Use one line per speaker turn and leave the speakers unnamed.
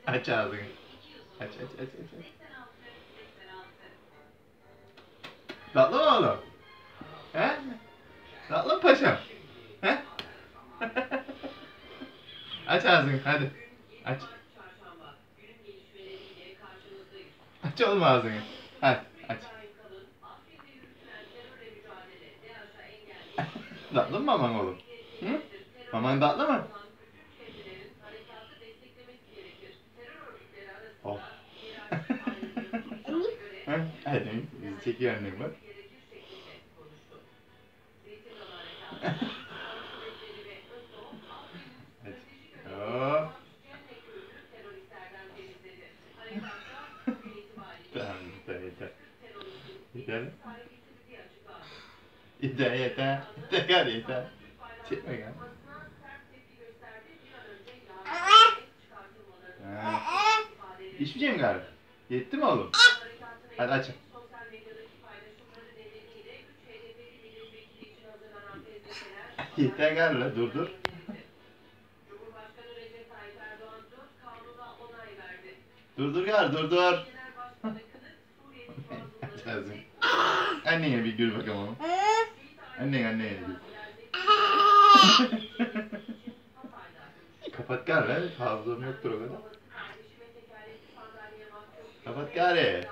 Aç ağzını. Aç. Tatlı mı oğlum? He? Tatlı mı paşam? He? Aç ağzını hadi. Aç. Aç oğlum ağzını. Hadi aç. Tatlı mı maman oğlum? Hı? Maman tatlı mı? Oh. Hadi bizi çekiyor annem bak. Hadi. Oh. Tamam yeter. Yeter. Yeter. Yeter. Çekme gel. İçmeyecek mi galiba? Yetti mi oğlum? Hadi aç. Yeter galiba dur. Dur dur. Aç ağzını. Anneye bir gül bakalım oğlum. Anneye gül. Kapat gari. Hafızam yoktur o kadar. Kapat gari.